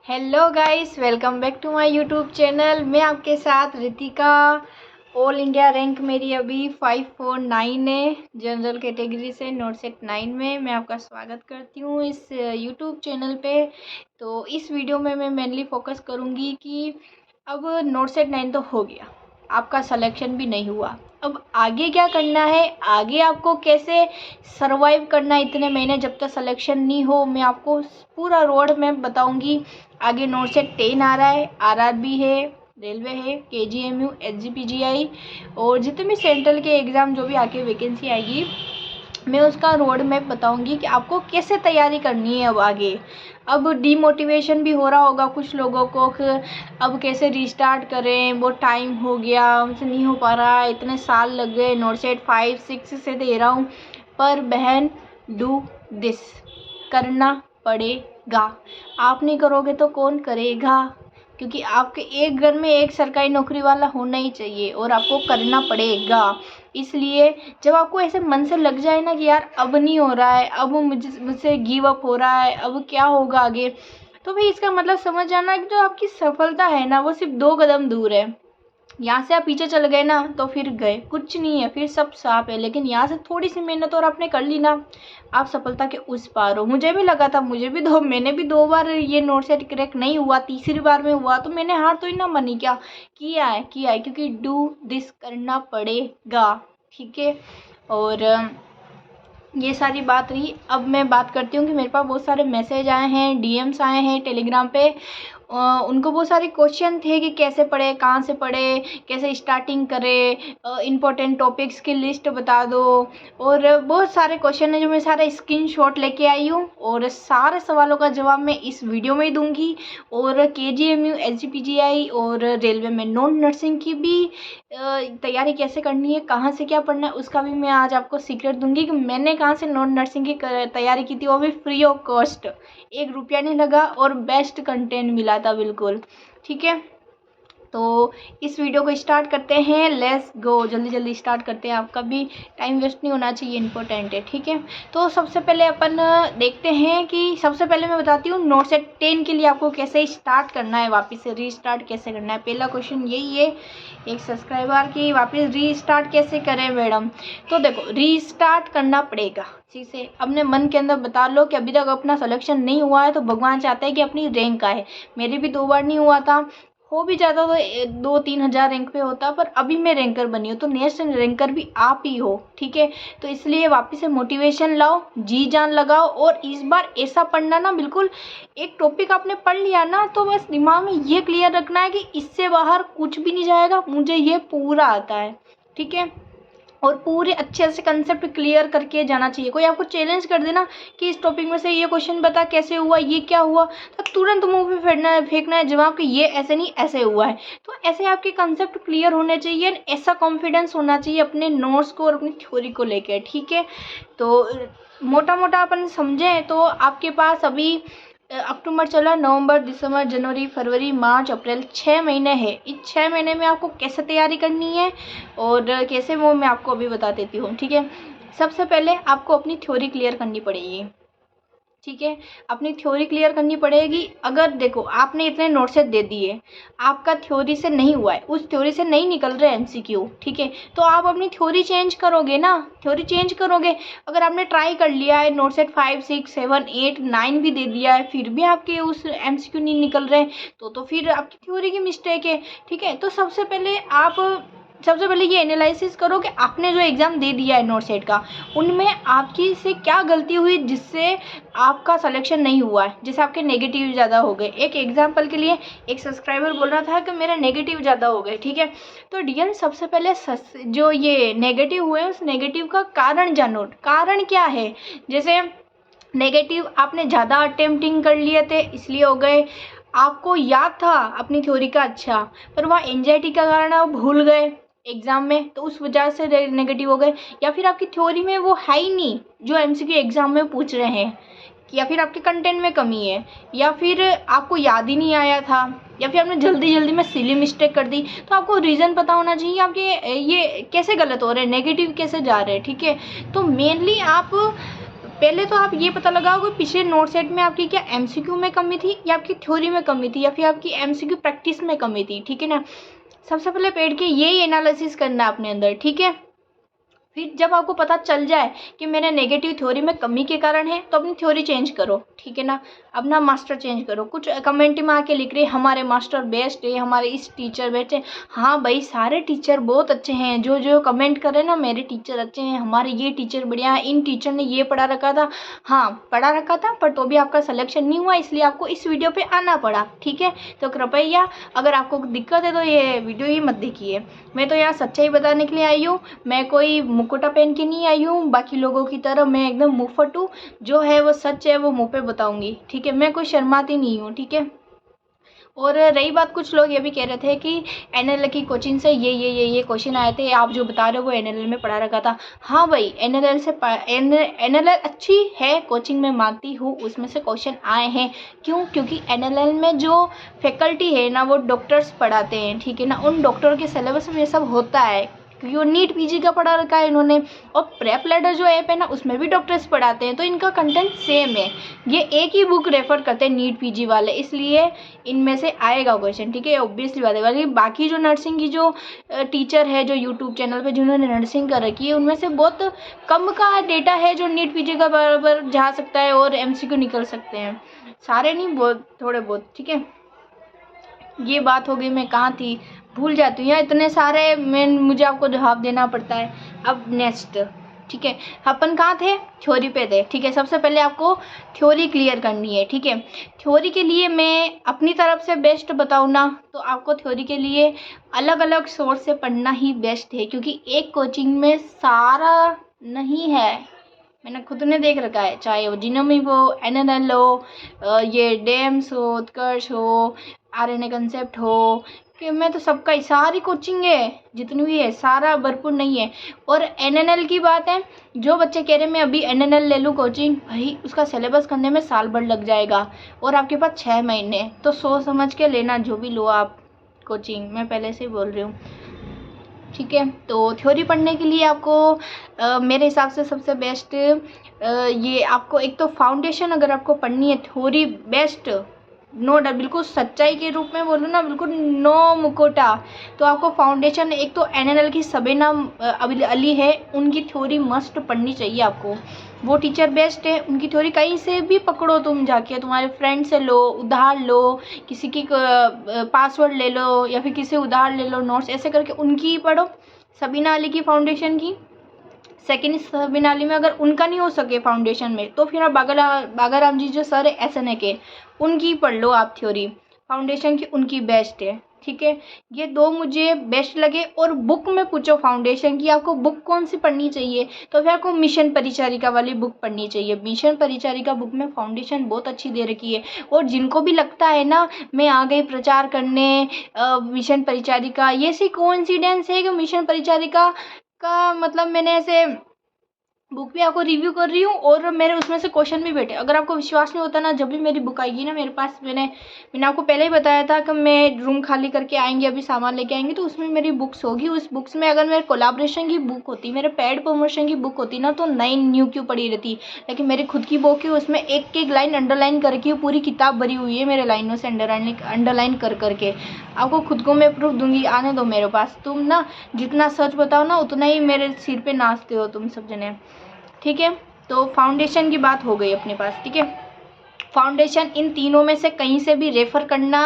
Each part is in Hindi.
Hello guys, welcome back to my YouTube channel. मैं आपके साथ रितिका। ऑल इंडिया रैंक मेरी अभी 549 है। जनरल कैटेगरी से नोट सेट 9 में मैं आपका स्वागत करती हूँ इस यूट्यूब चैनल पे। तो इस वीडियो में मैं मेनली फोकस करूँगी कि अब नोट सेट 9 तो हो गया, आपका सिलेक्शन भी नहीं हुआ, अब आगे क्या करना है, आगे आपको कैसे सरवाइव करना है इतने महीने जब तक सिलेक्शन नहीं हो। मैं आपको पूरा रोड मैप बताऊंगी। आगे नोट सेट 10 आ रहा है, आरआरबी है, रेलवे है, केजीएमयू, एसजीपीजीआई और जितने भी सेंट्रल के एग्ज़ाम जो भी आगे वैकेंसी आएगी, मैं उसका रोड मैप बताऊंगी कि आपको कैसे तैयारी करनी है। अब आगे अब डीमोटिवेशन भी हो रहा होगा कुछ लोगों को कि अब कैसे रीस्टार्ट करें, वो टाइम हो गया, हमसे नहीं हो पा रहा, इतने साल लग गए, नोट सेट 5 6 से दे रहा हूँ। पर बहन, डू दिस, करना पड़ेगा। आप नहीं करोगे तो कौन करेगा? क्योंकि आपके एक घर में एक सरकारी नौकरी वाला होना ही चाहिए और आपको करना पड़ेगा। इसलिए जब आपको ऐसे मन से लग जाए ना कि यार अब नहीं हो रहा है, अब मुझसे गिव अप हो रहा है, अब क्या होगा आगे, तो भाई इसका मतलब समझ जाना कि जो आपकी सफलता है ना वो सिर्फ 2 कदम दूर है। यहाँ से आप पीछे चल गए ना तो फिर गए, कुछ नहीं है, फिर सब साफ है। लेकिन यहाँ से थोड़ी सी मेहनत और आपने कर ली ना, आप सफलता के उस पार हो। मुझे भी लगा था, मैंने भी 2 बार ये नोट सेट क्रैक नहीं हुआ, तीसरी बार में हुआ तो मैंने हार तो ही ना मानी, क्या किया है क्योंकि डू दिस करना पड़ेगा, ठीक है। और ये सारी बात रही। अब मैं बात करती हूँ कि मेरे पास बहुत सारे मैसेज आए हैं, डीएम्स आए हैं टेलीग्राम पे। उनको बहुत सारे क्वेश्चन थे कि कैसे पढ़े, कहाँ से पढ़े, कैसे स्टार्टिंग करें, इम्पोर्टेंट टॉपिक्स की लिस्ट बता दो। और बहुत सारे क्वेश्चन हैं जो मैं सारे स्क्रीनशॉट लेके आई हूँ और सारे सवालों का जवाब मैं इस वीडियो में ही दूंगी। और केजीएमयू, एसजीपीजीआई और रेलवे में नॉन नर्सिंग की भी तैयारी कैसे करनी है, कहाँ से क्या पढ़ना है, उसका भी मैं आज आपको सीक्रेट दूंगी कि मैंने कहाँ से नॉन नर्सिंग की तैयारी की थी, वो भी फ्री ऑफ कॉस्ट, 1 रुपया नहीं लगा और बेस्ट कंटेंट मिला था बिल्कुल, ठीक है। तो इस वीडियो को स्टार्ट करते हैं, लेट्स गो, जल्दी जल्दी स्टार्ट करते हैं, आपका भी टाइम वेस्ट नहीं होना चाहिए, इंपॉर्टेंट है, ठीक है। तो सबसे पहले अपन देखते हैं कि सबसे पहले मैं बताती हूँ नोट सेट 10 के लिए आपको कैसे स्टार्ट करना है, वापस से रीस्टार्ट कैसे करना है। पहला क्वेश्चन यही है एक सब्सक्राइबर की, वापस रीस्टार्ट कैसे करें मैडम। तो देखो, रीस्टार्ट करना पड़ेगा, ठीक है। अपने मन के अंदर बता लो कि अभी तक अपना सिलेक्शन नहीं हुआ है तो भगवान चाहता है कि अपनी रैंक आए। मेरे भी 2 बार नहीं हुआ था, हो भी जाता तो 2-3 हज़ार रैंक पे होता, पर अभी मैं रैंकर बनी हूँ तो नेक्स्ट रैंकर भी आप ही हो, ठीक है। तो इसलिए वापस से मोटिवेशन लाओ, जी जान लगाओ और इस बार ऐसा पढ़ना ना, बिल्कुल एक टॉपिक आपने पढ़ लिया ना तो बस दिमाग में ये क्लियर रखना है कि इससे बाहर कुछ भी नहीं जाएगा, मुझे ये पूरा आता है, ठीक है। और पूरे अच्छे से कंसेप्ट क्लियर करके जाना चाहिए। कोई आपको चैलेंज कर देना कि इस टॉपिक में से ये क्वेश्चन बता, कैसे हुआ, ये क्या हुआ, तो तुरंत मुंह पे फेंकना है जवाब कि ये ऐसे नहीं ऐसे हुआ है। तो ऐसे आपके कंसेप्ट क्लियर होने चाहिए, ऐसा कॉन्फिडेंस होना चाहिए अपने नोट्स को और अपनी थ्योरी को लेकर, ठीक है। तो मोटा मोटा अपन समझें तो आपके पास अभी अक्टूबर चला, नवंबर, दिसंबर, जनवरी, फरवरी, मार्च, अप्रैल, 6 महीने हैं। इस 6 महीने में आपको कैसे तैयारी करनी है और कैसे, वो मैं आपको अभी बता देती हूँ, ठीक है। सबसे पहले आपको अपनी थ्योरी क्लियर करनी पड़ेगी, ठीक है। अपनी थ्योरी क्लियर करनी पड़ेगी। अगर देखो आपने इतने नोट्स दे दिए, आपका थ्योरी से नहीं हुआ है, उस थ्योरी से नहीं निकल रहे एमसीक्यू, ठीक है, तो आप अपनी थ्योरी चेंज करोगे ना, थ्योरी चेंज करोगे। अगर आपने ट्राई कर लिया है, नोट सेट 5 6 7 8 9 भी दे दिया है, फिर भी आपके उस एमसीक्यू नहीं निकल रहे, तो फिर आपकी थ्योरी की मिस्टेक है, ठीक है। तो सबसे पहले ये एनालिसिस करो कि आपने जो एग्ज़ाम दे दिया है नोट सेट का, उनमें आपकी से क्या गलती हुई जिससे आपका सिलेक्शन नहीं हुआ है, जैसे आपके नेगेटिव ज़्यादा हो गए। एक एग्जांपल के लिए एक सब्सक्राइबर बोल रहा था कि मेरे नेगेटिव ज़्यादा हो गए, ठीक है। तो डियर, सबसे पहले जो ये नेगेटिव हुए उस नेगेटिव का कारण जानो, कारण क्या है। जैसे नेगेटिव आपने ज़्यादा अटेम्प्टिंग कर लिए थे इसलिए हो गए, आपको याद था अपनी थ्योरी का अच्छा, पर वहाँ एंजाइटी का कारण आप भूल गए एग्ज़ाम में, तो उस वजह से नेगेटिव हो गए। या फिर आपकी थ्योरी में वो है ही नहीं जो एमसीक्यू एग्ज़ाम में पूछ रहे हैं, या फिर आपके कंटेंट में कमी है, या फिर आपको याद ही नहीं आया था, या फिर आपने जल्दी जल्दी में सिली मिस्टेक कर दी। तो आपको रीज़न पता होना चाहिए आपके ये कैसे गलत हो रहे हैं, नेगेटिव कैसे जा रहे हैं, ठीक है। तो मेनली आप पहले तो आप ये पता लगाओ कि पिछले नोट सेट में आपकी क्या एमसीक्यू में कमी थी या आपकी थ्योरी में कमी थी या फिर आपकी एमसीक्यू प्रैक्टिस में कमी थी, ठीक है ना। सबसे पहले बैठ के यही एनालिसिस करना अपने अंदर, ठीक है। फिर जब आपको पता चल जाए कि मेरे नेगेटिव थ्योरी में कमी के कारण है तो अपनी थ्योरी चेंज करो, ठीक है ना। अपना मास्टर चेंज करो। कुछ कमेंट में आके लिख रहे हमारे मास्टर बेस्ट है, हमारे इस टीचर बेस्ट है। हाँ भाई, सारे टीचर बहुत अच्छे हैं। जो जो कमेंट कर रहे हैं ना मेरे टीचर अच्छे हैं, हमारे ये टीचर बढ़िया है, इन टीचर ने ये पढ़ा रखा था। हाँ पढ़ा रखा था, पर तो भी आपका सिलेक्शन नहीं हुआ, इसलिए आपको इस वीडियो पे आना पड़ा, ठीक है। तो कृपया अगर आपको दिक्कत है तो ये वीडियो ही मत देखिए। मैं तो यहाँ सच्चाई बताने के लिए आई हूँ। मैं कोई मुकुटा पहन के नहीं आई हूँ बाकी लोगों की तरह। मैं एकदम मुंहफट हूँ, जो है वो सच है वो मुंह पे बताऊंगी, ठीक है। मैं कोई शर्माती नहीं हूँ, ठीक है। और रही बात, कुछ लोग ये भी कह रहे थे कि एनएलएल की कोचिंग से ये क्वेश्चन आए थे, आप जो बता रहे हो वो एनएलएल में पढ़ा रखा था। हाँ भाई, एनएलएल अच्छी है कोचिंग में, मानती हूँ, उसमें से क्वेश्चन आए हैं। क्यों? क्योंकि एनएलएल में जो फैकल्टी है ना वो डॉक्टर्स पढ़ाते हैं, ठीक है ना। उन डॉक्टर के सिलेबस में ये सब होता है, क्योंकि वो नीट पीजी का पढ़ा रखा है इन्होंने। और प्रेप लैडर जो ऐप है ना उसमें भी डॉक्टर्स पढ़ाते हैं, तो इनका कंटेंट सेम है। ये एक ही बुक रेफर करते हैं नीट पीजी वाले, इसलिए इनमें से आएगा क्वेश्चन, ठीक है। ऑब्वियसली बात है। बाकी जो नर्सिंग की जो टीचर है जो यूट्यूब चैनल पे जिन्होंने नर्सिंग कर रखी है, उनमें से बहुत कम का डेटा है जो नीट पीजी का बराबर जा सकता है और एमसीक्यू निकल सकते हैं। सारे नहीं, बहुत थोड़े बहुत, ठीक है। ये बात हो गई, मैं कहाँ थी, भूल जाती हूँ यार, इतने सारे मुझे आपको जवाब देना पड़ता है। अब नेक्स्ट, ठीक है, अपन कहाँ थे, थ्योरी पे थे, ठीक है। सबसे पहले आपको थ्योरी क्लियर करनी है, ठीक है। थ्योरी के लिए मैं अपनी तरफ से बेस्ट बताऊँ ना, तो आपको थ्योरी के लिए अलग अलग सोर्स से पढ़ना ही बेस्ट है, क्योंकि एक कोचिंग में सारा नहीं है। मैंने खुद ने देख रखा है, चाहे वो जिनोमी हो, एनएलएल हो, ये डेम्स हो, उत्कर्ष हो, आरएनए कंसेप्ट हो, कि मैं तो सबका ही, सारी कोचिंग है जितनी भी है, सारा भरपूर नहीं है। और एनएनएल की बात है, जो बच्चे कह रहे हैं मैं अभी एनएनएल ले लूँ कोचिंग, भाई उसका सिलेबस करने में साल भर लग जाएगा और आपके पास 6 महीने, तो सोच समझ के लेना जो भी लो आप कोचिंग, मैं पहले से ही बोल रही हूँ, ठीक है। तो थ्योरी पढ़ने के लिए आपको मेरे हिसाब से सबसे बेस्ट ये आपको, एक तो फाउंडेशन अगर आपको पढ़नी है, थ्योरी बेस्ट, नो डाउट, बिल्कुल सच्चाई के रूप में बोलूँ ना, बिल्कुल नो मुकोटा, तो आपको फाउंडेशन, एक तो एनएनएल की सबीना अली है, उनकी थ्योरी मस्ट पढ़नी चाहिए आपको। वो टीचर बेस्ट है, उनकी थ्योरी कहीं से भी पकड़ो तुम जाके, तुम्हारे फ्रेंड से लो, उधार लो, किसी की पासवर्ड ले लो या फिर किसी उधार ले लो नोट्स, ऐसे करके उनकी ही पढ़ो, सबीना अली की फाउंडेशन की। सेकेंड सबीना अली में अगर उनका नहीं हो सके फाउंडेशन में, तो फिर आप बागाराम जी जो सर है एसएनए के, उनकी पढ़ लो आप थ्योरी, फाउंडेशन की उनकी बेस्ट है, ठीक है। ये दो मुझे बेस्ट लगे। और बुक में पूछो फाउंडेशन की आपको बुक कौन सी पढ़नी चाहिए, तो फिर आपको मिशन परिचारिका वाली बुक पढ़नी चाहिए। मिशन परिचारिका बुक में फाउंडेशन बहुत अच्छी दे रखी है। और जिनको भी लगता है ना मैं आ गई प्रचार करने मिशन परिचारिका, ये सी कोइंसिडेंस है कि मिशन परिचारिका का मतलब मैंने ऐसे बुक भी आपको रिव्यू कर रही हूँ और मेरे उसमें से क्वेश्चन भी बैठे। अगर आपको विश्वास नहीं होता ना, जब भी मेरी बुक आएगी ना मेरे पास, मैंने आपको पहले ही बताया था कि मैं रूम खाली करके आएंगे, अभी सामान लेके आएंगे, तो उसमें मेरी बुक्स होगी। उस बुक्स में अगर मेरे कोलाब्रेशन की बुक होती, मेरे पेड प्रमोशन की बुक होती ना, तो 9 न्यू क्यों पड़ी रहती। लेकिन मेरी खुद की बुक है, उसमें एक एक लाइन अंडरलाइन करके पूरी किताब भरी हुई है मेरे लाइनों से अंडरलाइन कर करके। आपको खुद को मैं प्रूफ दूंगी, आने दो मेरे पास। तुम ना जितना सच बताओ ना उतना ही मेरे सिर पे नाचते हो तुम सब जने, ठीक है। तो फाउंडेशन की बात हो गई अपने पास, ठीक है। फाउंडेशन इन तीनों में से कहीं से भी रेफर करना,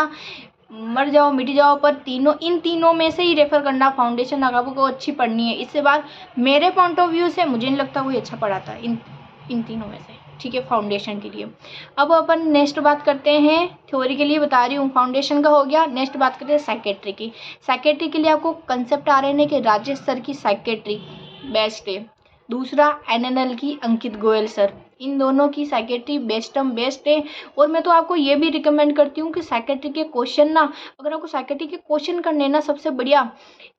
मर जाओ मिट जाओ, पर इन तीनों में से ही रेफर करना फाउंडेशन अगर आपको अच्छी पढ़नी है। इससे बाद मेरे पॉइंट ऑफ व्यू से मुझे नहीं लगता कोई अच्छा पढ़ाता है इन तीनों में से, ठीक है, फाउंडेशन के लिए। अब अपन नेक्स्ट बात करते हैं, थ्योरी के लिए बता रही हूँ, फाउंडेशन का हो गया। नेक्स्ट बात करते हैं साइकेट्री की। साइकेट्री के लिए आपको कंसेप्ट आ रहे हैं कि राजेश सर की साइकेट्री बेस्ट है, दूसरा एनएनएल की अंकित गोयल सर, इन दोनों की साइकेट्री बेस्ट है। और मैं तो आपको ये भी रिकमेंड करती हूँ कि साइकेट्री के क्वेश्चन ना, अगर आपको साइकेट्री के क्वेश्चन करने ना, सबसे बढ़िया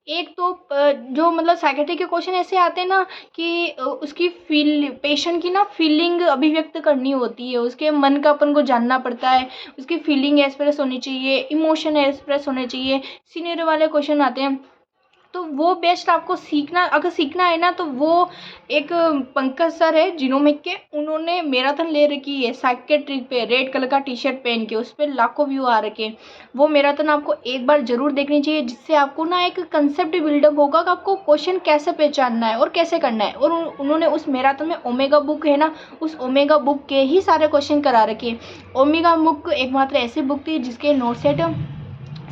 एक तो जो मतलब साइकेट्री के क्वेश्चन ऐसे आते हैं ना कि उसकी पेशेंट की ना फीलिंग अभिव्यक्त करनी होती है, उसके मन का अपन को जानना पड़ता है, उसकी फीलिंग एक्सप्रेस होनी चाहिए, इमोशन एक्सप्रेस होने चाहिए, सीनियर वाले क्वेश्चन आते हैं। तो वो बेस्ट आपको सीखना, अगर सीखना है ना, तो वो एक पंकज सर है जिनोमिक के, उन्होंने मैराथन ले रखी है साइकेट्रिक पे, रेड कलर का टी शर्ट पहन के, उस पर लाखों व्यू आ रखे हैं। वो मैराथन आपको एक बार ज़रूर देखनी चाहिए, जिससे आपको ना एक कंसेप्ट बिल्डअप होगा कि आपको क्वेश्चन कैसे पहचानना है और कैसे करना है। और उन्होंने उस मैराथन में ओमेगा बुक है ना, उस ओमेगा बुक के ही सारे क्वेश्चन करा रखे हैं। ओमेगा बुक एकमात्र ऐसी बुक थी जिसके नोट सेट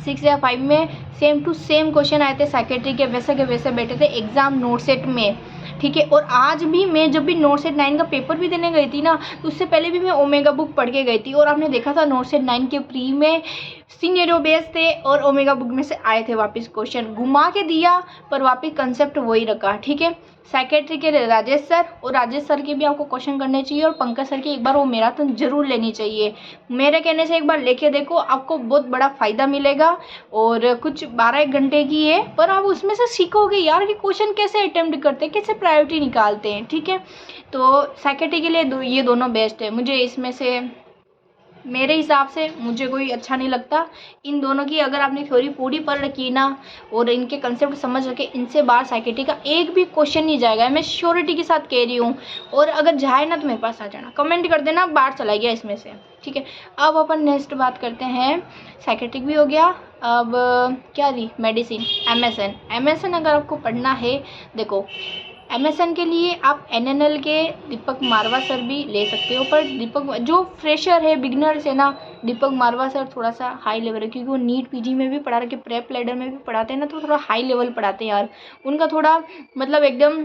6 या 5 में सेम टू सेम क्वेश्चन आए थे साइकेट्री के वैसे बैठे थे एग्जाम नोट सेट में, ठीक है। और आज भी मैं जब भी नोट सेट 9 का पेपर भी देने गई थी ना, तो उससे पहले भी मैं ओमेगा बुक पढ़ के गई थी, और आपने देखा था नोट सेट 9 के प्री में सिनेरियो बेस थे और ओमेगा बुक में से आए थे वापस क्वेश्चन, घुमा के दिया पर वापस कंसेप्ट वही रखा, ठीक है। साइकेट्री के राजेश सर, और राजेश सर के भी आपको क्वेश्चन करने चाहिए, और पंकज सर की एक बार वो मैराथन जरूर लेनी चाहिए। मेरे कहने से एक बार लेके देखो, आपको बहुत बड़ा फ़ायदा मिलेगा। और कुछ 12-1 घंटे की है, पर आप उसमें से सीखोगे यार कि क्वेश्चन कैसे अटेम्प्ट करते हैं, कैसे प्रायोरिटी निकालते हैं, ठीक है। तो साइकेट्री के लिए ये दोनों बेस्ट है। मुझे इसमें से, मेरे हिसाब से मुझे कोई अच्छा नहीं लगता इन दोनों की। अगर आपने थ्योरी पूरी पढ़ रखी ना और इनके कंसेप्ट समझ रखे, इनसे बाहर साइकेट्री का एक भी क्वेश्चन नहीं जाएगा, मैं श्योरिटी के साथ कह रही हूँ। और अगर जाए ना तो मेरे पास आ जाना, कमेंट कर देना बाहर चला गया इसमें से, ठीक है। अब अपन नेक्स्ट बात करते हैं, साइकेट्रिक भी हो गया, अब क्या रही, मेडिसिन, एमएसएन अगर आपको पढ़ना है, देखो एमएसएन के लिए आप एनएनएल के दीपक मारवा सर भी ले सकते हो, पर दीपक जो फ्रेशर है, बिगनर्स है ना, दीपक मारवा सर थोड़ा सा हाई लेवल है, क्योंकि वो नीट पीजी में भी पढ़ा रखे, प्रेप लेडर में भी पढ़ाते हैं ना, तो थोड़ा हाई लेवल पढ़ाते हैं यार। उनका थोड़ा मतलब एकदम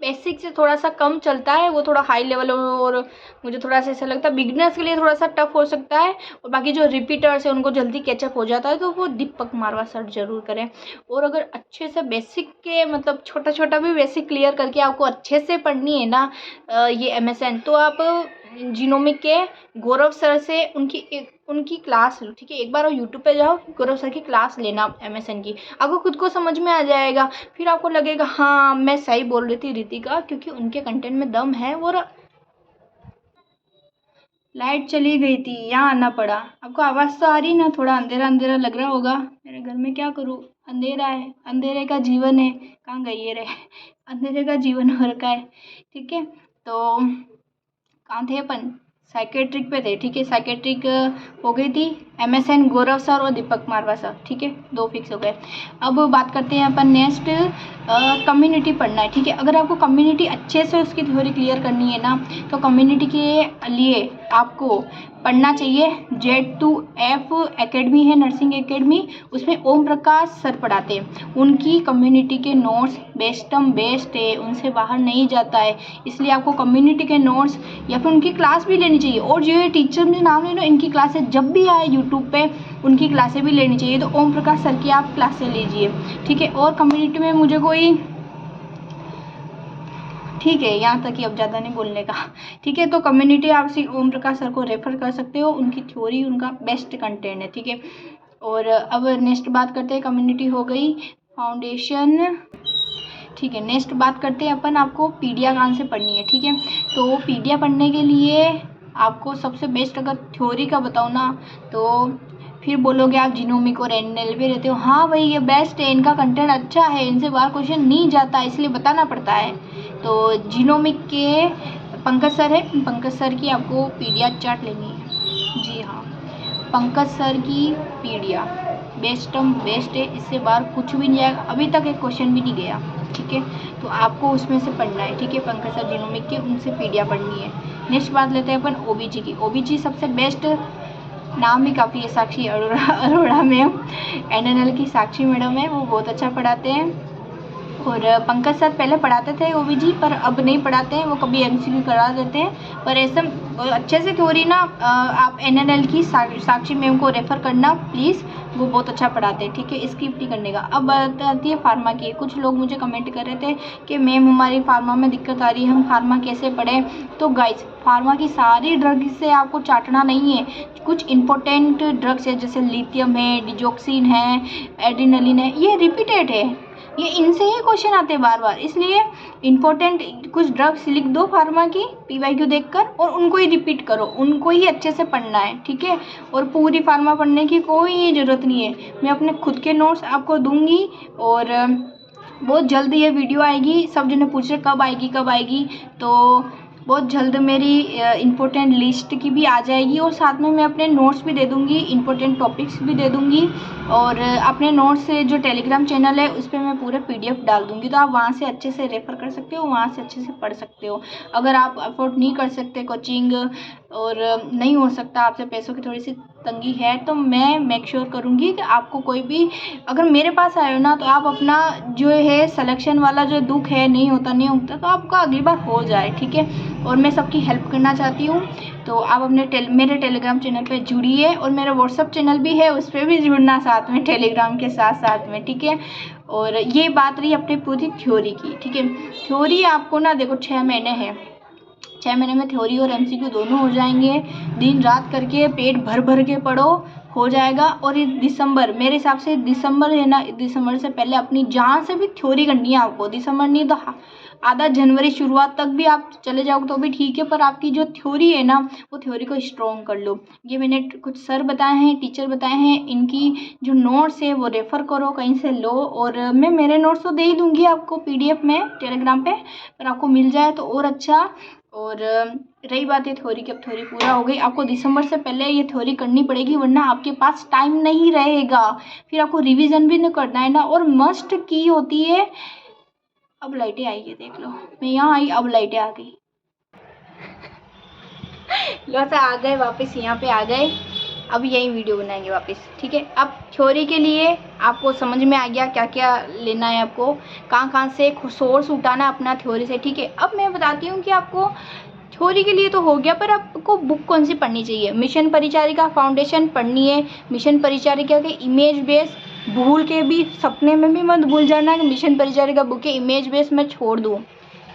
बेसिक से थोड़ा सा कम चलता है, वो थोड़ा हाई लेवल, और मुझे थोड़ा सा ऐसा लगता है बिगनर्स के लिए थोड़ा सा टफ हो सकता है, और बाकी जो रिपीटर्स है उनको जल्दी कैचअप हो जाता है, तो वो दीपक मारवा सर जरूर करें। और अगर अच्छे से बेसिक के मतलब छोटा छोटा भी बेसिक क्लियर करके आपको अच्छे से पढ़नी है ना ये एमएसएन, तो आप जीनोमिक के गौरव सर से उनकी क्लास लो, ठीक है। एक बार यूट्यूब पे जाओ, गौरव सर की क्लास लेना एमएसएन की, आपको खुद को समझ में आ जाएगा, फिर आपको लगेगा हाँ मैं सही बोल रही थी रितिका, क्योंकि उनके कंटेंट में दम है। और लाइट चली गई थी, यहाँ आना पड़ा। आपको आवाज़ तो आ रही ना, थोड़ा अंधेरा अंधेरा लग रहा होगा, मेरे घर में क्या करूँ, अंधेरा है, अंधेरे का जीवन है, कहाँ गई ये रहे अंधेरे का जीवन हो रखा है, ठीक है। तो कहाँ थे अपन, साइकेट्रिक पे थे, ठीक है। साइकेट्रिक हो गई थी, एमएसएन गौरव सर और दीपक मारवा सर, ठीक है, 2 फिक्स हो गए। अब बात करते हैं अपन नेक्स्ट, कम्युनिटी पढ़ना है, ठीक है। अगर आपको कम्युनिटी अच्छे से उसकी थ्योरी क्लियर करनी है ना, तो कम्युनिटी के लिए आपको पढ़ना चाहिए Z2F एकेडमी है, नर्सिंग एकेडमी, उसमें ओम प्रकाश सर पढ़ाते हैं। उनकी कम्युनिटी के नोट्स बेस्ट है, उनसे बाहर नहीं जाता है, इसलिए आपको कम्युनिटी के नोट्स या फिर उनकी क्लास भी लेनी चाहिए। और जो ये टीचर में नाम ले लो, इनकी क्लासेस जब भी आए यूट्यूब पे, उनकी क्लासें भी लेनी चाहिए। तो ओम प्रकाश सर की आप क्लासें लीजिए, ठीक है। और कम्युनिटी में मुझे कोई, ठीक है, यहाँ तक ही, अब ज़्यादा नहीं बोलने का, ठीक है। तो कम्युनिटी आप ओम प्रकाश सर को रेफर कर सकते हो, उनकी थ्योरी उनका बेस्ट कंटेंट है, ठीक है। और अब नेक्स्ट बात करते हैं, कम्युनिटी हो गई, फाउंडेशन, ठीक है। नेक्स्ट बात करते हैं अपन, आपको पीडिया कहाँ से पढ़नी है, ठीक है। तो पीडिया पढ़ने के लिए आपको सबसे बेस्ट, अगर थ्योरी का बताओ ना, तो फिर बोलोगे आप जीनोमिक और एनएल पे रहते हो, हाँ भाई ये बेस्ट है, इनका कंटेंट अच्छा है, इनसे बाहर क्वेश्चन नहीं जाता, इसलिए बताना पड़ता है। तो जीनोमिक के पंकज सर है, पंकज सर की आपको पीडिया चार्ट लेनी है, जी हाँ, पंकज सर की पीडिया बेस्ट है, इससे बाहर कुछ भी नहीं आएगा, अभी तक एक क्वेश्चन भी नहीं गया, ठीक है। तो आपको उसमें से पढ़ना है, ठीक है, पंकज सर जीनोमिक के, उनसे पीडिया पढ़नी है। नेक्स्ट बात लेते हैं अपन ओबीजी की। ओबीजी सबसे बेस्ट, नाम भी काफ़ी है, साक्षी अरोड़ा मैम, एनएनएल की साक्षी मैडम है, वो बहुत अच्छा पढ़ाते हैं। और पंकज सर पहले पढ़ाते थे ओबीजी, पर अब नहीं पढ़ाते हैं, वो कभी एमसीक्यू करा देते हैं। पर ऐसा अच्छे से थ्योरी ना आप एनएनएल की साक्षी मैम को रेफ़र करना प्लीज़, वो बहुत अच्छा पढ़ाते हैं, ठीक है, स्किप नहीं करने का। अब बात आती है फार्मा की। कुछ लोग मुझे कमेंट कर रहे थे कि मैम हमारी फार्मा में दिक्कत आ रही है, हम फार्मा कैसे पढ़ें। तो गाइस, फार्मा की सारी ड्रग से आपको चाटना नहीं है, कुछ इंपॉर्टेंट ड्रग्स है, जैसे लिथियम है, डिजोक्सिन है, एड्रेनलिन है, ये रिपीटेड है, ये इनसे ही क्वेश्चन आते हैं बार बार। इसलिए इम्पोर्टेंट कुछ ड्रग्स लिख दो फार्मा की PYQ देखकर और उनको ही रिपीट करो, उनको ही अच्छे से पढ़ना है, ठीक है। और पूरी फार्मा पढ़ने की कोई ज़रूरत नहीं है, मैं अपने खुद के नोट्स आपको दूंगी और बहुत जल्द ये वीडियो आएगी। सब जने पूछ रहे कब आएगी, तो बहुत जल्द मेरी इम्पोर्टेंट लिस्ट की भी आ जाएगी और साथ में मैं अपने नोट्स भी दे दूँगी, इम्पोर्टेंट टॉपिक्स भी दे दूँगी। और अपने नोट्स से जो टेलीग्राम चैनल है उस पर मैं पूरे PDF डाल दूँगी, तो आप वहाँ से अच्छे से रेफ़र कर सकते हो, वहाँ से अच्छे से पढ़ सकते हो। अगर आप अफोर्ड नहीं कर सकते कोचिंग और नहीं हो सकता, आपसे पैसों की थोड़ी सी तंगी है, तो मैं मेक श्योर करूँगी कि आपको कोई भी अगर मेरे पास आए हो ना, तो आप अपना जो है सिलेक्शन वाला जो दुख है नहीं होता तो आपका अगली बार हो जाए, ठीक है। और मैं सबकी हेल्प करना चाहती हूँ, तो आप अपने मेरे टेलीग्राम चैनल पे जुड़िए और मेरा व्हाट्सअप चैनल भी है, उस पर भी जुड़ना साथ में, टेलीग्राम के साथ में, ठीक है। और ये बात रही अपनी पूरी थ्योरी की, ठीक है। थ्योरी आपको ना देखो 6 महीने हैं, 6 महीने में थ्योरी और MCQ दोनों हो जाएंगे। दिन रात करके पेट भर के पढ़ो, हो जाएगा। और ये दिसंबर, मेरे हिसाब से दिसंबर है ना, दिसंबर से पहले अपनी जहाँ से भी थ्योरी करनी है आपको, दिसंबर नहीं तो आधा जनवरी शुरुआत तक भी आप चले जाओगे तो भी ठीक है, पर आपकी जो थ्योरी है ना वो थ्योरी को स्ट्रॉन्ग कर लो। ये मैंने कुछ सर बताए हैं, टीचर बताए हैं, इनकी जो नोट्स है वो रेफ़र करो, कहीं से लो। और मैं मेरे नोट्स तो दे ही दूँगी आपको PDF में टेलीग्राम पे, पर आपको मिल जाए तो और अच्छा। और रही बात है थ्योरी की, अब थ्योरी पूरा हो गई, आपको दिसंबर से पहले ये थ्योरी करनी पड़ेगी, वरना आपके पास टाइम नहीं रहेगा, फिर आपको रिवीजन भी नहीं करना है ना। और मस्ट की होती है। अब लाइटें आई है, देख लो, मैं यहाँ आई, अब लाइटें आ गई। लो सा आ गए वापस, यहाँ पे आ गए, अब यही वीडियो बनाएंगे वापस, ठीक है। अब थ्योरी के लिए आपको समझ में आ गया क्या क्या लेना है, आपको कहाँ से सोर्स उठाना अपना थ्योरी से, ठीक है। अब मैं बताती हूँ कि आपको थ्योरी के लिए तो हो गया, पर आपको बुक कौन सी पढ़नी चाहिए। मिशन परिचारिका फाउंडेशन पढ़नी है, मिशन परिचारिका के इमेज बेस, भूल के भी सपने में भी मत भूल जाना कि मिशन परिचारिका बुक के इमेज बेस मैं छोड़ दूँ,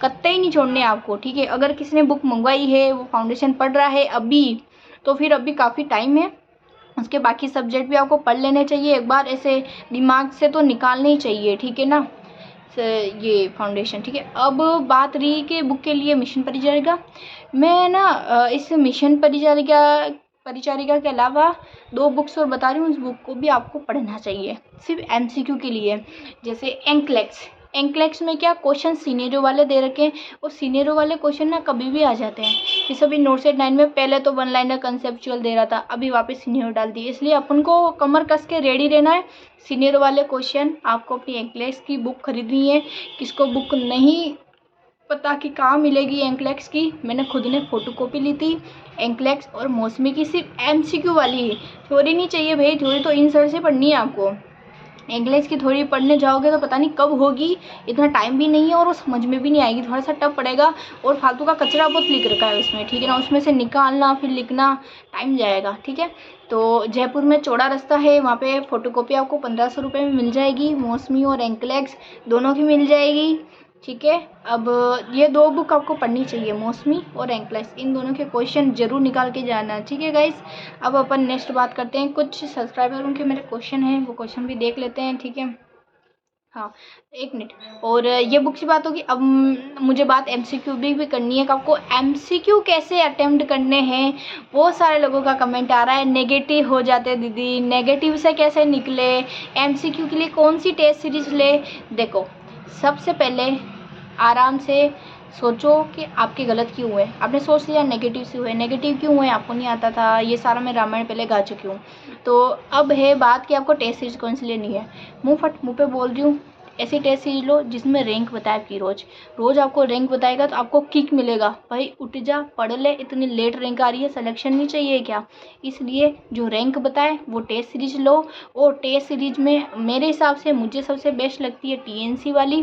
कतई नहीं छोड़ने आपको, ठीक है। अगर किसी ने बुक मंगवाई है, वो फाउंडेशन पढ़ रहा है अभी, तो फिर अभी काफ़ी टाइम है, उसके बाकी सब्जेक्ट भी आपको पढ़ लेने चाहिए, एक बार ऐसे दिमाग से तो निकालने ही चाहिए, ठीक है ना, ये फाउंडेशन, ठीक है। अब बात रही कि बुक के लिए मिशन परिचारिका, मैं ना इस मिशन परिचारिका के अलावा 2 बुक्स और बता रही हूँ, उस बुक को भी आपको पढ़ना चाहिए सिर्फ MCQ के लिए। जैसे एंक्लेक्स में क्या क्वेश्चन सीनेरियो वाले दे रखे हैं, और सीनेरियो वाले क्वेश्चन ना कभी भी आ जाते हैं। जैसे अभी नोट सेट 9 में पहले तो 1 लाइनर कंसेप्चुअल दे रहा था, अभी वापस सीनेरियो डाल दिए, इसलिए अपन को कमर कस के रेडी रहना है। सीनियर वाले क्वेश्चन आपको अपनी एंक्लेक्स की बुक खरीदनी है। किसको बुक नहीं पता कि कहाँ मिलेगी एंक्लेक्स की, मैंने खुद ने फोटोकॉपी ली थी एंक्लेक्स और मौसमी की, सिर्फ MCQ वाली है, थ्योरी नहीं चाहिए भाई, थ्योरी तो इन सर से पढ़नी है आपको। इंग्लिश की थोड़ी पढ़ने जाओगे तो पता नहीं कब होगी, इतना टाइम भी नहीं है और वो समझ में भी नहीं आएगी, थोड़ा सा टफ पड़ेगा और फालतू का कचरा बहुत लिख रखा है उसमें, ठीक है ना, उसमें से निकालना फिर लिखना टाइम जाएगा, ठीक है। तो जयपुर में चौड़ा रास्ता है, वहाँ पे फ़ोटोकॉपी आपको 1500 रुपये में मिल जाएगी, मौसमी और एंक्लेक्स दोनों की मिल जाएगी, ठीक है। अब ये 2 बुक आपको पढ़नी चाहिए, मौसमी और एंक्लेक्स, इन दोनों के क्वेश्चन जरूर निकाल के जाना, ठीक है गाइस। अब अपन नेक्स्ट बात करते हैं, कुछ सब्सक्राइबरों के मेरे क्वेश्चन हैं, वो क्वेश्चन भी देख लेते हैं, ठीक है। हाँ 1 मिनट, और ये बुक की बात होगी। अब मुझे बात MCQ भी करनी है कि आपको MCQ कैसे अटेम्प्ट करने हैं। बहुत सारे लोगों का कमेंट आ रहा है नेगेटिव हो जाते दीदी, नेगेटिव से कैसे निकले, MCQ के लिए कौन सी टेस्ट सीरीज ले। देखो सबसे पहले आराम से सोचो कि आपके गलत क्यों हुए, आपने सोच लिया नेगेटिव से हुए, नेगेटिव क्यों हुए, आपको नहीं आता था, ये सारा मैं रामायण पहले गा चुकी हूँ। तो अब है बात कि आपको टेस्ट सीरीज कौन सी लेनी है। मुँह पे बोल रही हूँ, ऐसी टेस्ट सीरीज लो जिसमें रैंक बताए आपकी, रोज़ आपको रैंक बताएगा तो आपको किक मिलेगा, भाई उठ जा पढ़ ले, इतनी लेट रैंक आ रही है, सिलेक्शन नहीं चाहिए क्या। इसलिए जो रैंक बताए वो टेस्ट सीरीज लो। और टेस्ट सीरीज में मेरे हिसाब से मुझे सबसे बेस्ट लगती है TNC वाली,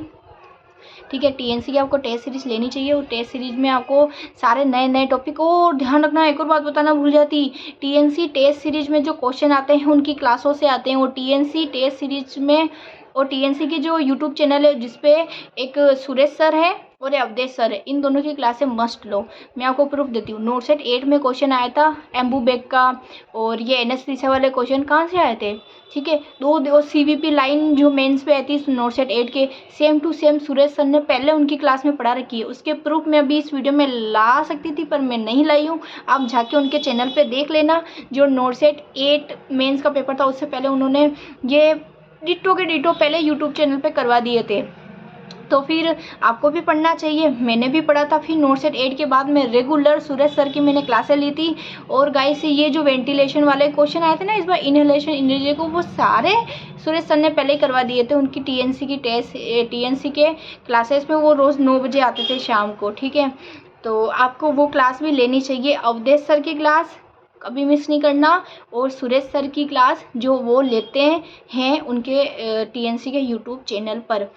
ठीक है। TNC की आपको टेस्ट सीरीज लेनी चाहिए, और टेस्ट सीरीज में आपको सारे नए नए टॉपिक, और ध्यान रखना एक और बात बताना भूल जाती, TNC टेस्ट सीरीज में जो क्वेश्चन आते हैं उनकी क्लासों से आते हैं, और TNC टेस्ट सीरीज में, और TNC की जो यूट्यूब चैनल है जिसपे एक सुरेश सर है और ये अवधेश सर है, इन दोनों की क्लासें मस्ट लो। मैं आपको प्रूफ देती हूँ। नोट सेट 8 में क्वेश्चन आया था एम्बू बैग का, और ये एनेस्थीसिया वाले क्वेश्चन कहाँ से आए थे, ठीक है। दो CVP लाइन जो मेंस पे आई थी नोट सेट 8 के, same to same Suresh sir ने पहले उनकी क्लास में पढ़ा रखी है। उसके प्रूफ मैं अभी इस वीडियो में ला सकती थी पर मैं नहीं लाई हूँ। आप जाके उनके चैनल पे देख लेना। जो नोट सेट 8 मेंस का पेपर था उससे पहले उन्होंने ये डिटो के डिटो पहले यूट्यूब चैनल पे करवा दिए थे। तो फिर आपको भी पढ़ना चाहिए, मैंने भी पढ़ा था। फिर नोट सेट 8 के बाद में रेगुलर सुरेश सर की मैंने क्लासें ली थी। और गाइस ये जो वेंटिलेशन वाले क्वेश्चन आए थे ना इस बार इनहेलेशन इनर्जी को, वो सारे सुरेश सर ने पहले ही करवा दिए थे। उनकी TNC के क्लासेस में वो रोज़ 9 बजे आते थे शाम को, ठीक है। तो आपको वो क्लास भी लेनी चाहिए। अवधेश सर की क्लास कभी मिस नहीं करना, और सुरेश सर की क्लास जो वो लेते हैं उनके TNC के यूट्यूब चैनल पर।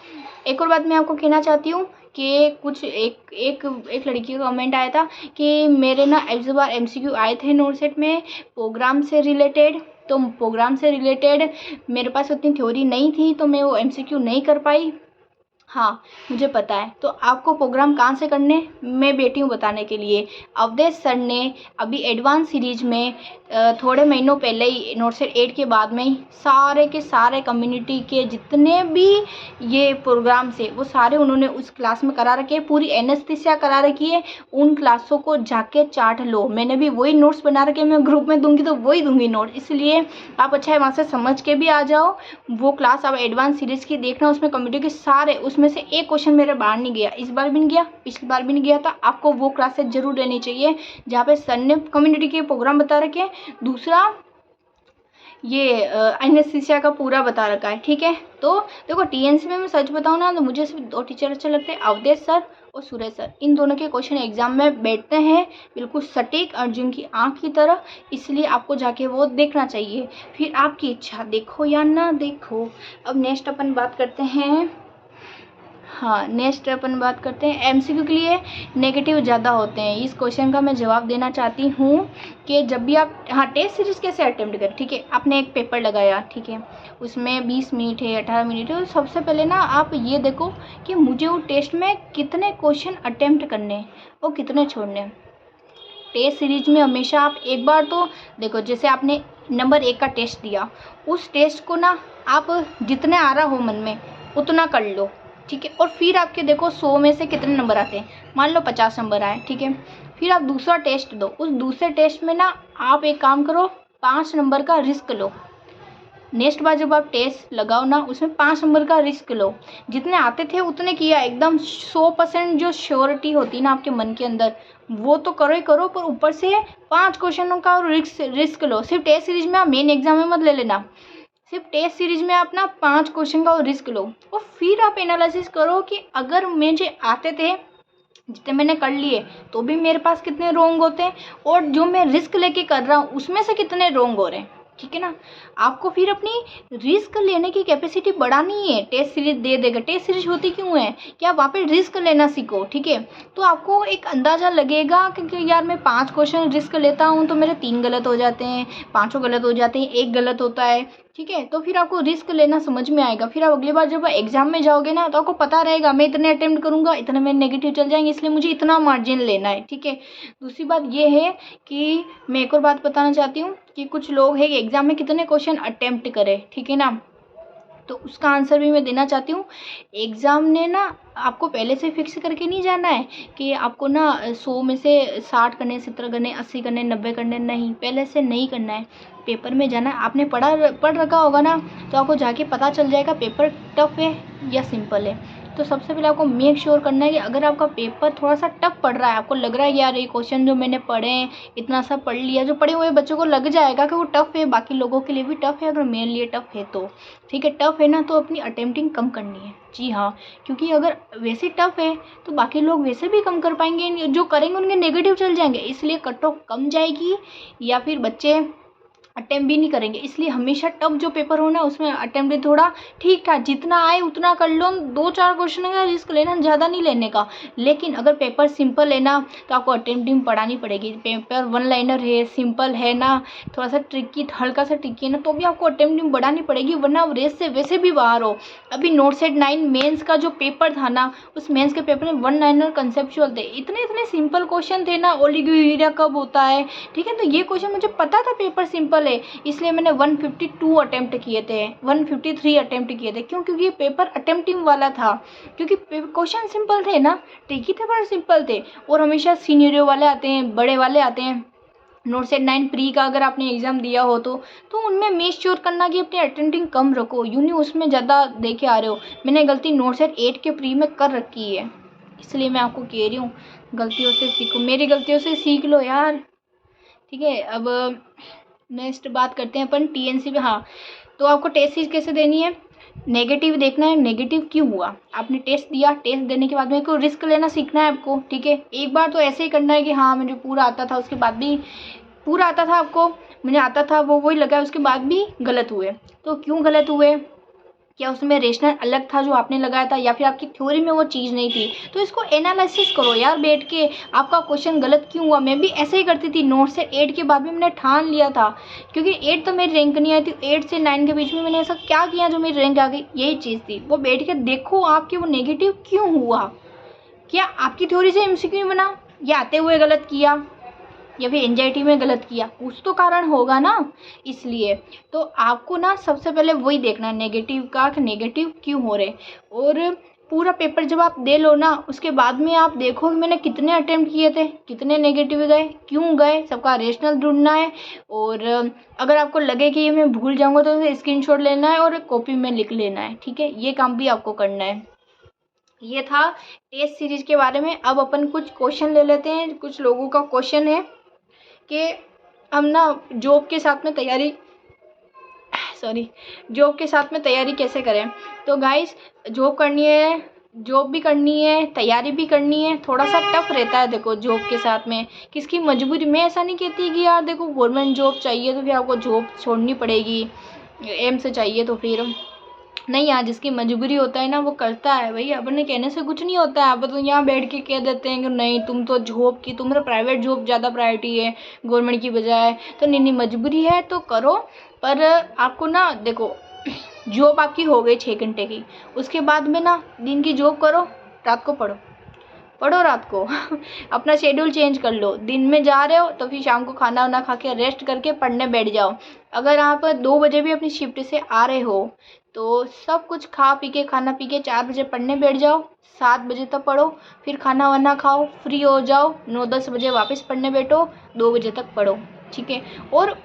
एक और बात मैं आपको कहना चाहती हूँ कि कुछ एक लड़की का कमेंट आया था कि मेरे ना इस बार MCQ आए थे नोट सेट में प्रोग्राम से रिलेटेड। तो प्रोग्राम से रिलेटेड मेरे पास उतनी थ्योरी नहीं थी तो मैं वो MCQ नहीं कर पाई। हाँ मुझे पता है। तो आपको प्रोग्राम कहाँ से करने, मैं बैठी हूँ बताने के लिए। अवधेश सर ने अभी एडवांस सीरीज में थोड़े महीनों पहले ही नोट सेट 8 के बाद में ही सारे के सारे कम्युनिटी के जितने भी ये प्रोग्राम से वो सारे उन्होंने उस क्लास में करा रखे हैं। पूरी एनेस्थीसिया करा रखी है। उन क्लासों को जाके चाट लो। मैंने भी वही नोट्स बना रखे हैं, मैं ग्रुप में दूंगी तो वही दूंगी नोट, इसलिए आप अच्छा है वहाँ से समझ के भी आ जाओ। वो क्लास आप एडवांस सीरीज की देखना, उसमें कम्युनिटी के सारे, उसमें से एक क्वेश्चन मेरे बाहर नहीं गया, इस बार भी नहीं गया, पिछली बार भी नहीं गया था। आपको वो क्लासेस जरूर लेनी चाहिए जहाँ पे सर ने कम्युनिटी के प्रोग्राम बता रखे हैं। दूसरा ये एनेस्थीसिया का पूरा बता रखा है, ठीक है। तो देखो TNC में मैं सच बताऊँ ना तो मुझे सिर्फ 2 टीचर अच्छे लगते हैं, अवधेश सर और सुरेश सर। इन दोनों के क्वेश्चन एग्जाम में बैठते हैं बिल्कुल सटीक अर्जुन की आंख की तरह, इसलिए आपको जाके वो देखना चाहिए। फिर आपकी इच्छा, देखो या ना देखो। अब नेक्स्ट अपन बात करते हैं, हाँ नेक्स्ट अपन बात करते हैं MCQ के लिए नेगेटिव ज़्यादा होते हैं। इस क्वेश्चन का मैं जवाब देना चाहती हूँ कि जब भी आप, हाँ टेस्ट सीरीज कैसे अटेम्प्ट करें, ठीक है। आपने एक पेपर लगाया, ठीक है, उसमें 20 मिनट है 18 मिनट है। तो सबसे पहले ना आप ये देखो कि मुझे वो टेस्ट में कितने क्वेश्चन अटेम्प्ट करने और कितने छोड़ने। टेस्ट सीरीज में हमेशा आप एक बार तो देखो, जैसे आपने नंबर 1 का टेस्ट दिया, उस टेस्ट को ना आप जितने आ रहा हो मन में उतना कर लो, ठीक है। और फिर आपके देखो 100 में से कितने नंबर आते हैं, मान लो 50 नंबर आए, ठीक है। फिर आप दूसरा टेस्ट दो, उस दूसरे टेस्ट में ना आप एक काम करो, 5 नंबर का रिस्क लो। नेक्स्ट बार जब आप टेस्ट लगाओ ना उसमें 5 नंबर का रिस्क लो। जितने आते थे उतने किया, एकदम 100% जो श्योरिटी होती है ना आपके मन के अंदर, वो तो करो ही करो, पर ऊपर से 5 क्वेश्चनों का रिस्क लो। सिर्फ टेस्ट सीरीज में, आप मेन एग्जाम में मत ले लेना, सिर्फ टेस्ट सीरीज में आप ना 5 क्वेश्चन का रिस्क लो। और फिर आप एनालिसिस करो कि अगर मुझे आते थे जितने मैंने कर लिए तो भी मेरे पास कितने रोंग होते हैं, और जो मैं रिस्क लेके कर रहा हूँ उसमें से कितने रोंग हो रहे हैं, ठीक है ना। आपको फिर अपनी रिस्क लेने की कैपेसिटी बढ़ानी है। टेस्ट सीरीज दे देगा, टेस्ट सीरीज होती क्यों है कि आप वहाँ पे रिस्क लेना सीखो, ठीक है। तो आपको एक अंदाज़ा लगेगा क्योंकि यार मैं 5 क्वेश्चन रिस्क लेता हूँ तो मेरे 3 गलत हो जाते हैं, 5 गलत हो जाते हैं, 1 गलत होता है, ठीक है। तो फिर आपको रिस्क लेना समझ में आएगा। फिर आप अगली बार जब एग्जाम में जाओगे ना तो आपको पता रहेगा मैं इतने अटेम्प्ट करूँगा, इतने में नेगेटिव चल जाएंगे, इसलिए मुझे इतना मार्जिन लेना है, ठीक है। दूसरी बात ये है कि मैं एक और बात बताना चाहती हूँ कि कुछ लोग हैं एग्जाम में कितने क्वेश्चन अटेम्प्ट करें, ठीक है ना, तो उसका आंसर भी मैं देना चाहती हूँ। एग्ज़ाम ने ना आपको पहले से फिक्स करके नहीं जाना है कि आपको ना 100 में से 60 करने, 70 करने, 80 करने, 90 करने, नहीं, पहले से नहीं करना है। पेपर में जाना, आपने पढ़ रखा होगा ना तो आपको जाके पता चल जाएगा पेपर टफ है या सिंपल है। तो सबसे पहले आपको मेक श्योर करना है कि अगर आपका पेपर थोड़ा सा टफ पड़ रहा है, आपको लग रहा है यार ये क्वेश्चन जो मैंने पढ़े हैं इतना सा पढ़ लिया, जो पढ़े हुए बच्चों को लग जाएगा कि वो टफ है, बाकी लोगों के लिए भी टफ है, अगर मेरे लिए टफ है तो ठीक है, टफ है ना तो अपनी अटेम्प्टिंग कम करनी है। जी हाँ, क्योंकि अगर वैसे टफ है तो बाकी लोग वैसे भी कम कर पाएंगे, जो करेंगे उनके नेगेटिव चल जाएंगे, इसलिए कट ऑफ कम जाएगी। या फिर बच्चे अटेम्प्ट भी नहीं करेंगे। इसलिए हमेशा टफ जो पेपर हो ना उसमें अटेम्प्ट भी थोड़ा ठीक ठाक, जितना आए उतना कर लो। 2-4 क्वेश्चन का रिस्क लेना, ज़्यादा नहीं लेने का। लेकिन अगर पेपर सिंपल है ना तो आपको अटेम्प्ट टीम पढ़ानी पड़ेगी। पेपर वन लाइनर है, सिंपल है ना, थोड़ा सा ट्रिकी, हल्का सा ट्रिकी है ना, तो भी आपको अटेम्प्ट टीम बढ़ानी पड़ेगी, वरना आप रेस से वैसे भी बाहर हो। अभी नोट सेट 9 मेंस का जो पेपर था ना, उस मेंस के पेपर में वन लाइनर कंसेप्चुअल थे, इतने इतने सिंपल क्वेश्चन थे ना, ओलिगोयूरिया कब होता है, ठीक है। तो ये क्वेश्चन मुझे पता था पेपर सिंपल है, इसलिए मैंने 152 अटेम्प्ट किए थे, 153 अटेम्प्ट किए थे। क्यों? क्योंकि ये पेपर अटेम्प्टिंग वाला था, क्योंकि क्वेश्चन सिंपल थे ना, ट्रिकी थे पर सिंपल थे। और हमेशा सीनियरों वाले आते हैं, बड़े वाले आते हैं। नोट सेट 9 प्री का अगर आपने एग्ज़ाम दिया हो तो उनमें मेक श्योर करना कि अपनी अटेम्प्टिंग कम रखो, यूँ नहीं उसमें ज़्यादा दे के आ रहे हो। मैंने गलती नोट सेट 8 के प्री में कर रखी है, इसलिए मैं आपको कह रही हूँ गलतियों से सीखो, मेरी गलतियों से सीख लो यार, ठीक है। अब नेक्स्ट बात करते हैं अपन टीएनसी में। हाँ, तो आपको टेस्ट सीरीज कैसे देनी है, नेगेटिव देखना है, नेगेटिव क्यों हुआ। आपने टेस्ट दिया, टेस्ट देने के बाद में को रिस्क लेना सीखना है आपको, ठीक है। एक बार तो ऐसे ही करना है कि हाँ मुझे पूरा आता था, उसके बाद भी पूरा आता था आपको, मुझे आता था वो वही लगा, उसके बाद भी गलत हुए। तो क्यों गलत हुए, क्या उसमें रेशनल अलग था जो आपने लगाया था, या फिर आपकी थ्योरी में वो चीज़ नहीं थी। तो इसको एनालिसिस करो यार बैठ के, आपका क्वेश्चन गलत क्यों हुआ। मैं भी ऐसे ही करती थी, नोट से 8 के बाद भी मैंने ठान लिया था, क्योंकि 8 तो मेरी रैंक नहीं आई थी, 8 से 9 के बीच में मैंने ऐसा क्या किया जो मेरी रैंक आ गई, यही चीज़ थी। वो बैठ के देखो आपके वो नेगेटिव क्यों हुआ, क्या आपकी थ्योरी से एमसीक्यू बना, या आते हुए गलत किया, या फिर एंजाइटी में गलत किया, कुछ तो कारण होगा ना। इसलिए तो आपको ना सबसे पहले वही देखना है नेगेटिव का, कि नेगेटिव क्यों हो रहे। और पूरा पेपर जब आप दे लो ना, उसके बाद में आप देखो कि मैंने कितने अटेम्प्ट किए थे, कितने नेगेटिव गए, क्यों गए, सबका रेशनल ढूंढना है। और अगर आपको लगे कि ये मैं भूल जाऊँगा तो उसे स्क्रीनशॉट लेना है और कॉपी में लिख लेना है, ठीक है। ये काम भी आपको करना है। ये था टेस्ट सीरीज के बारे में। अब अपन कुछ क्वेश्चन ले लेते हैं। कुछ लोगों का क्वेश्चन है कि हम ना जॉब के साथ में तैयारी कैसे करें। तो गाइस, जॉब करनी है, जॉब भी करनी है, तैयारी भी करनी है। थोड़ा सा टफ रहता है देखो जॉब के साथ में, किसकी मजबूरी। मैं ऐसा नहीं कहती कि यार देखो गवर्नमेंट जॉब चाहिए तो फिर आपको जॉब छोड़नी पड़ेगी, एम से चाहिए तो फिर नहीं। यार जिसकी मजबूरी होता है ना वो करता है भाई, अपने कहने से कुछ नहीं होता है। अब तो यहाँ बैठ के कह देते हैं कि नहीं तुम तो जॉब की, तुम्हारा प्राइवेट जॉब ज़्यादा प्रायोरिटी है गवर्नमेंट की बजाय। तो नहीं, मजबूरी है तो करो, पर आपको ना देखो जॉब आपकी हो गई 6 घंटे की, उसके बाद में ना दिन की जॉब करो, रात को पढ़ो रात को अपना शेड्यूल चेंज कर लो। दिन में जा रहे हो तो फिर शाम को खाना वाना खा के रेस्ट करके पढ़ने बैठ जाओ। अगर आप 2 बजे भी अपनी शिफ्ट से आ रहे हो तो सब कुछ खा पी के, खाना पी के 4 बजे पढ़ने बैठ जाओ, 7 बजे तक पढ़ो, फिर खाना वाना खाओ, फ्री हो जाओ, 9-10 बजे वापस पढ़ने बैठो, 2 बजे तक पढ़ो, ठीक है। और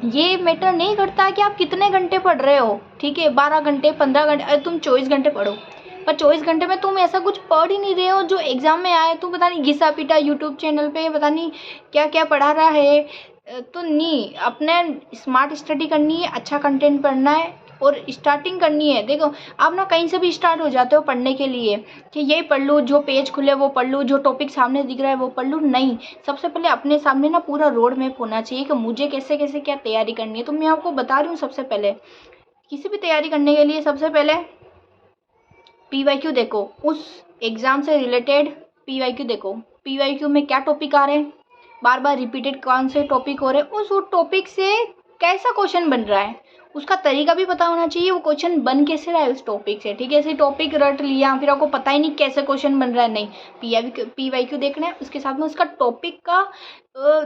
ये मैटर नहीं करता कि आप कितने घंटे पढ़ रहे हो, ठीक है, 12 घंटे, 15 घंटे, अरे तुम 24 घंटे पढ़ो, पर 24 घंटे में तुम ऐसा कुछ पढ़ ही नहीं रहे हो जो एग्ज़ाम में आए। तुम पता नहीं घिसा पीटा यूट्यूब चैनल पे पता नहीं क्या क्या पढ़ा रहा है। तो नहीं, अपने स्मार्ट स्टडी करनी है, अच्छा कंटेंट पढ़ना है और स्टार्टिंग करनी है। देखो आप ना कहीं से भी स्टार्ट हो जाते हो पढ़ने के लिए कि यही पढ़ लूँ, जो पेज खुले वो पढ़ लूँ, जो टॉपिक सामने दिख रहा है वो पढ़ लूँ। नहीं, सबसे पहले अपने सामने ना पूरा रोड मैप होना चाहिए कि मुझे कैसे कैसे क्या तैयारी करनी है। तो मैं आपको बता रही हूँ, सबसे पहले किसी भी तैयारी करने के लिए सबसे पहले PYQ देखो, उस एग्ज़ाम से रिलेटेड PYQ देखो, PYQ में क्या टॉपिक आ रहे हैं, बार बार रिपीटेड कौन से टॉपिक हो रहे हैं, उस टॉपिक से कैसा क्वेश्चन बन रहा है उसका तरीका भी पता होना चाहिए, वो क्वेश्चन बन कैसे रहा है उस टॉपिक से, ठीक है। ऐसे टॉपिक रट लिया फिर आपको पता ही नहीं कैसे क्वेश्चन बन रहा है, नहीं। PYQ देखना है, उसके साथ में उसका टॉपिक का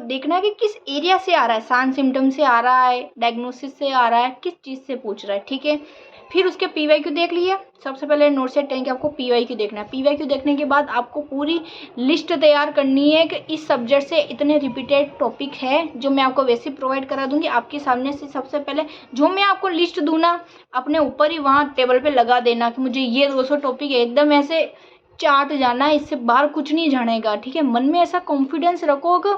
देखना है कि किस एरिया से आ रहा है, साइन सिम्टम से आ रहा है, डायग्नोसिस से आ रहा है, किस चीज़ से पूछ रहा है, ठीक है। फिर उसके PYQ देख लिया। सबसे पहले नोट सेट 10 के आपको PYQ देखना है। PYQ देखने के बाद आपको पूरी लिस्ट तैयार करनी है कि इस सब्जेक्ट से इतने रिपीटेड टॉपिक है, जो मैं आपको वैसे प्रोवाइड करा दूंगी आपके सामने से। सबसे पहले जो मैं आपको लिस्ट दूँ ना, अपने ऊपर ही वहाँ टेबल पे लगा देना कि मुझे ये 200 टॉपिक है, एकदम ऐसे चाट जाना है, इससे बाहर कुछ नहीं जानेगा, ठीक है। मन में ऐसा कॉन्फिडेंस रखो कि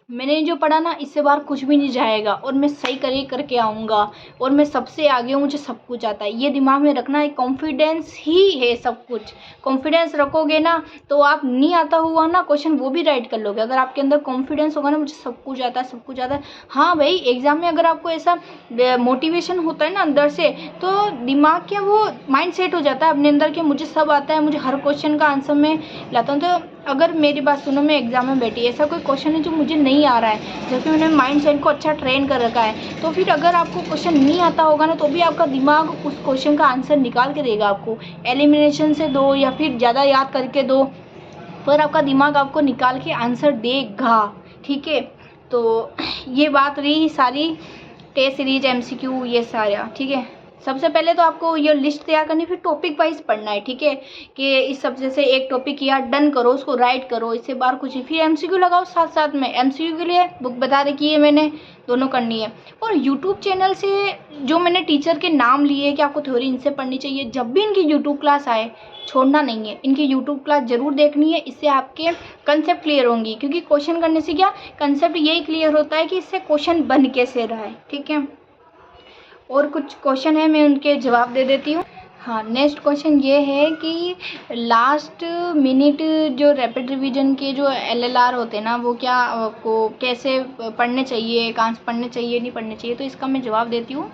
मैंने जो पढ़ा ना इससे बाहर कुछ भी नहीं जाएगा और मैं सही करके आऊँगा और मैं सबसे आगे हूँ, मुझे सब कुछ आता है। ये दिमाग में रखना है, कॉन्फिडेंस ही है सब कुछ। कॉन्फिडेंस रखोगे ना तो आप नहीं आता हुआ ना क्वेश्चन वो भी राइट कर लोगे। अगर आपके अंदर कॉन्फिडेंस होगा ना, मुझे सब कुछ आता है, सब कुछ आता है। हाँ भाई, एग्जाम में अगर आपको ऐसा मोटिवेशन होता है ना अंदर से, तो दिमाग क्या वो माइंड सेट हो जाता है अपने अंदर कि मुझे सब आता है, मुझे हर क्वेश्चन का आंसर मैं लाता हूँ। तो अगर मेरी बात सुनो, मैं एग्जाम में बैठी, ऐसा कोई क्वेश्चन है जो मुझे नहीं आ रहा है, जबकि मैंने माइंड सेट को अच्छा ट्रेन कर रखा है, तो फिर अगर आपको क्वेश्चन नहीं आता होगा ना, तो भी आपका दिमाग उस क्वेश्चन का आंसर निकाल के देगा आपको। एलिमिनेशन से दो या फिर ज़्यादा याद करके दो, पर आपका दिमाग आपको निकाल के आंसर देगा। ठीक है, तो ये बात रही सारी टेस्ट सीरीज, MCQ, ये सारा। ठीक है, सबसे पहले तो आपको ये लिस्ट तैयार करनी, फिर टॉपिक वाइज पढ़ना है। ठीक है, कि इस सब जैसे एक टॉपिक किया, डन करो, उसको राइट करो, इससे बाहर कुछ नहीं। फिर MCQ लगाओ साथ साथ में। MCQ के लिए बुक बता रखी है मैंने, दोनों करनी है। और यूट्यूब चैनल से जो मैंने टीचर के नाम लिए कि आपको थ्योरी इनसे पढ़नी चाहिए, जब भी इनकी यूट्यूब क्लास आए छोड़ना नहीं है, इनकी यूट्यूब क्लास ज़रूर देखनी है। इससे आपके कंसेप्ट क्लियर होंगी, क्योंकि क्वेश्चन करने से क्या कंसेप्ट यही क्लियर होता है कि इससे क्वेश्चन बन कैसे रहा है। ठीक है, और कुछ क्वेश्चन है, मैं उनके जवाब दे देती हूँ। हाँ, नेक्स्ट क्वेश्चन ये है कि लास्ट मिनट जो रैपिड रिवीजन के जो LLR होते हैं ना, वो क्या आपको कैसे पढ़ने चाहिए, कहाँ से पढ़ने चाहिए, नहीं पढ़ने चाहिए, तो इसका मैं जवाब देती हूँ।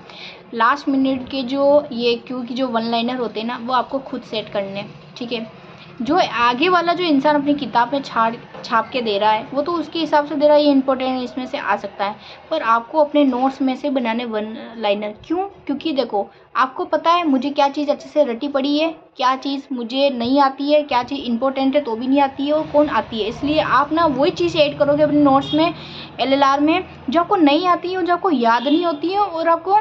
लास्ट मिनट के जो ये क्यू की जो वन लाइनर होते हैं ना, वो आपको खुद सेट करने। ठीक है, जो आगे वाला जो इंसान अपनी किताब में छाप के दे रहा है, वो तो उसके हिसाब से दे रहा है, ये इंपॉर्टेंट इसमें से आ सकता है, पर आपको अपने नोट्स में से बनाने वन लाइनर। क्यों? क्योंकि देखो, आपको पता है मुझे क्या चीज़ अच्छे से रटी पड़ी है, क्या चीज़ मुझे नहीं आती है, क्या चीज़ इंपॉर्टेंट है तो भी नहीं आती है, और कौन आती है। इसलिए आप ना वही चीज़ ऐड करोगे अपने नोट्स में, LLR में, जो आपको नहीं आती है, जो आपको याद नहीं होती है, और आपको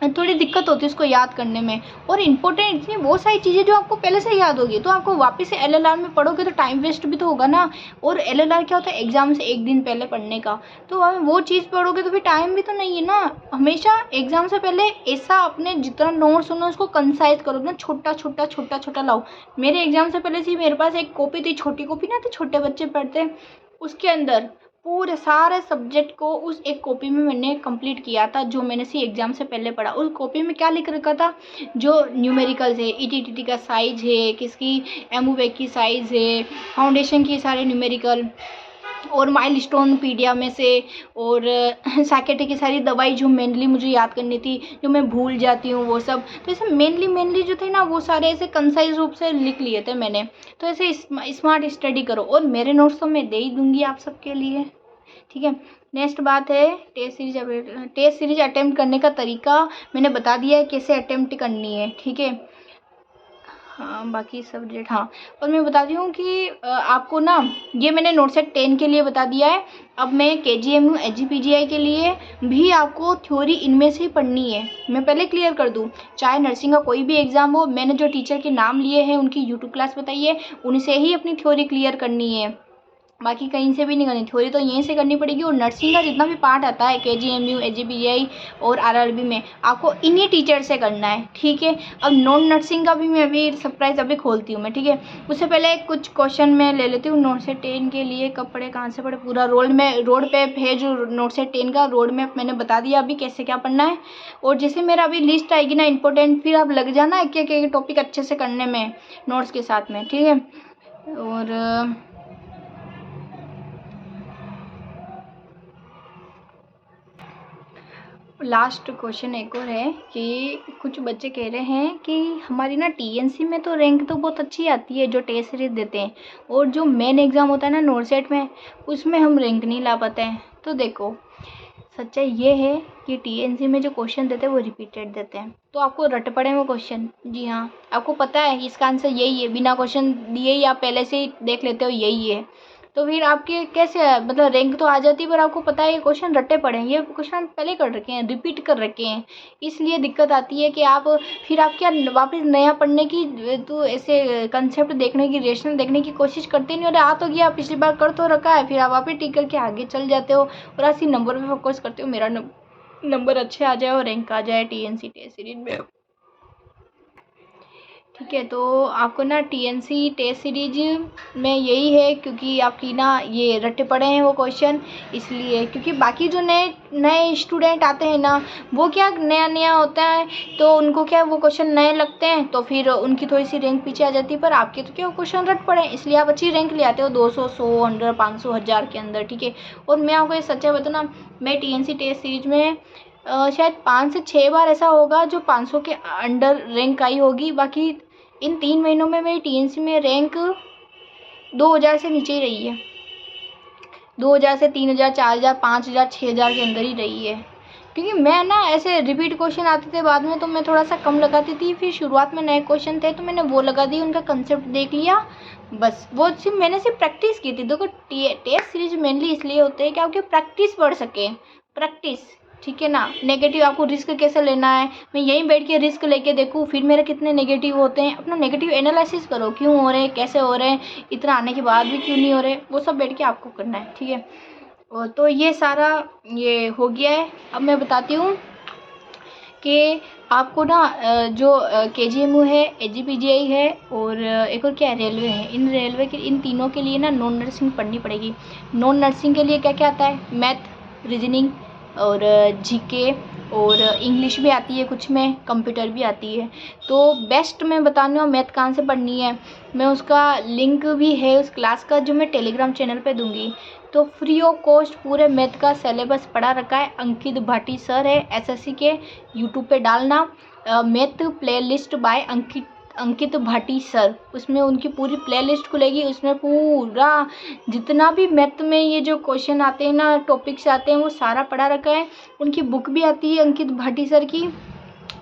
थोड़ी दिक्कत होती है उसको याद करने में। और इम्पोर्टेंट इतनी बहुत सारी चीज़ें जो आपको पहले से याद होगी, तो आपको वापस से LLR में पढ़ोगे तो टाइम वेस्ट भी तो होगा ना। और LLR क्या होता है, एग्जाम से एक दिन पहले पढ़ने का, तो वो चीज़ पढ़ोगे तो फिर टाइम भी तो नहीं है ना। हमेशा एग्जाम से पहले ऐसा अपने जितना नोट्स होना उसको कंसाइज करो ना, छोटा छोटा छोटा छोटा लाओ। मेरे एग्जाम से पहले से मेरे पास एक कॉपी थी, छोटी कॉपी ना, तो छोटे बच्चे पढ़ते हैं, उसके अंदर पूरे सारे सब्जेक्ट को उस एक कॉपी में मैंने कंप्लीट किया था, जो मैंने सी एग्ज़ाम से पहले पढ़ा। उस कॉपी में क्या लिख रखा था, जो न्यूमेरिकल्स है, ETT का साइज है, किसकी एमूवेक की साइज़ है, फाउंडेशन की सारे न्यूमेरिकल, और माइलस्टोन पीडिया में से, और साइकेट्रिक की सारी दवाई जो मेनली मुझे याद करनी थी, जो मैं भूल जाती हूँ वो सब। तो ऐसे मेनली जो थे ना, वो सारे ऐसे कंसाइज रूप से लिख लिए थे मैंने। तो ऐसे स्मार्ट स्टडी करो, और मेरे नोट्स तो मैं दे ही दूँगी आप सबके लिए। ठीक है, नेक्स्ट बात है टेस्ट सीरीज अटेम्प्ट करने का तरीका मैंने बता दिया है, कैसे अटेम्प्ट करनी है। ठीक है, हाँ बाकी सब्जेक्ट, हाँ, और मैं बताती हूँ कि आपको ना, ये मैंने नोट सेट 10 के लिए बता दिया है। अब मैं KGMU HGPGI के लिए भी आपको थ्योरी इनमें से ही पढ़नी है। मैं पहले क्लियर कर दूँ, चाहे नर्सिंग का कोई भी एग्ज़ाम हो, मैंने जो टीचर के नाम लिए हैं उनकी यूट्यूब क्लास बताई है, उनसे ही अपनी थ्योरी क्लियर करनी है, बाकी कहीं से भी नहीं करनी। थ्योरी तो यहीं से करनी पड़ेगी। और नर्सिंग का जितना भी पार्ट आता है KGMU HGPGI और RRB में, आपको इन्हीं टीचर से करना है। ठीक है, अब नॉन नर्सिंग का भी मैं अभी सरप्राइज अभी खोलती हूँ मैं। ठीक है, उससे पहले कुछ क्वेश्चन मैं ले लेती हूँ। नोट से 10 के लिए कब पढ़े, कहाँ से पढ़े, पूरा रोड पे है जो नोट से 10 का रोड मैप मैंने बता दिया अभी कैसे क्या पढ़ना है। और जैसे मेरा अभी लिस्ट आएगी ना इंपॉर्टेंट, फिर आप लग जाना एक एक टॉपिक अच्छे से करने में नोट्स के साथ में। ठीक है, और लास्ट क्वेश्चन एक और है कि कुछ बच्चे कह रहे हैं कि हमारी ना TNC में तो रैंक तो बहुत अच्छी आती है जो टेस्ट सीरीज देते हैं, और जो मेन एग्ज़ाम होता है ना नोट सेट में, उसमें हम रैंक नहीं ला पाते हैं। तो देखो, सच्चाई ये है कि TNC में जो क्वेश्चन देते हैं वो रिपीटेड देते हैं, तो आपको रट पड़े वो क्वेश्चन। जी हाँ, आपको पता है इसका आंसर यही है, बिना क्वेश्चन दिए ही आप पहले से ही देख लेते हो यही है, तो फिर आपके कैसे मतलब रैंक तो आ जाती है, पर आपको पता है ये क्वेश्चन रट्टे पड़े हैं, ये क्वेश्चन हम पहले कर रखे हैं, रिपीट कर रखे हैं, इसलिए दिक्कत आती है कि आप फिर आप क्या वापस नया पढ़ने की, तो ऐसे कंसेप्ट देखने की, रेशनल देखने की कोशिश करते नहीं, और आ तो गया पिछली बार कर तो रखा है, फिर आप वापस टिक करके आगे चल जाते हो और ऐसी नंबर पे फोकस करते हो, मेरा नंबर अच्छे आ जाए और रैंक आ जाए TNC टेस्ट सीरीज में। ठीक है। तो आपको ना टीएनसी टेस्ट सीरीज में यही है, क्योंकि आपकी ना ये रट्टे पड़े हैं वो क्वेश्चन, इसलिए। क्योंकि बाकी जो नए नए स्टूडेंट आते हैं ना, वो क्या नया नया होता है, तो उनको क्या वो क्वेश्चन नए लगते हैं, तो फिर उनकी थोड़ी सी रैंक पीछे आ जाती है। पर आपके तो क्या क्वेश्चन रट पड़े हैं, इसलिए आप अच्छी रैंक ले आते हो, 200, 100, 100, 500, 1000 के अंदर। ठीक है। और मैं आपको ये सच्चा बताऊँ ना, मैं टीएनसी टेस्ट सीरीज में शायद 5 से 6 बार ऐसा होगा जो 500 के अंडर रैंक आई होगी। बाकी इन 3 महीनों में मेरी टीएनसी में रैंक 2000 से नीचे ही रही है। 2000 से 3000, 4000, 5000, 6000 के अंदर ही रही है। क्योंकि मैं ना ऐसे रिपीट क्वेश्चन आते थे बाद में, तो मैं थोड़ा सा कम लगाती थी। फिर शुरुआत में नए क्वेश्चन थे तो मैंने वो लगा दी, उनका कंसेप्ट देख लिया, बस। वो मैंने सिर्फ प्रैक्टिस की थी। देखो टेस्ट सीरीज मेनली इसलिए होते हैं कि आपकी प्रैक्टिस बढ़ सके, प्रैक्टिस। ठीक है ना। नेगेटिव आपको रिस्क कैसे लेना है, मैं यहीं बैठ के रिस्क लेके देखूँ फिर मेरे कितने नेगेटिव होते हैं, अपना नेगेटिव एनालिसिस करो, क्यों हो रहे हैं, कैसे हो रहे हैं, इतना आने के बाद भी क्यों नहीं हो रहे, वो सब बैठ के आपको करना है। ठीक है। तो ये सारा ये हो गया है। अब मैं बताती हूँ कि आपको ना जो केजीएमयू है, एजीपीजीआई है, और एक और क्या है, रेलवे है। इन रेलवे के इन तीनों के लिए ना नॉन नर्सिंग पढ़नी पड़ेगी। नॉन नर्सिंग के लिए क्या क्या आता है, मैथ, रीजनिंग और जीके, और इंग्लिश भी आती है कुछ में, कंप्यूटर भी आती है। तो बेस्ट मैं बताने हूँ मैथ कहाँ से पढ़नी है, मैं उसका लिंक भी है उस क्लास का, जो मैं टेलीग्राम चैनल पे दूंगी। तो फ्री ऑफ कॉस्ट पूरे मैथ का सिलेबस पढ़ा रखा है, अंकित भाटी सर है एसएससी के, यूट्यूब पे डालना मैथ प्लेलिस्ट बाय अंकित भाटी सर, उसमें उनकी पूरी प्लेलिस्ट खुलेगी। उसमें पूरा जितना भी मैथ में ये जो क्वेश्चन आते हैं ना, टॉपिक्स आते हैं, वो सारा पढ़ा रखा है। उनकी बुक भी आती है अंकित भाटी सर की,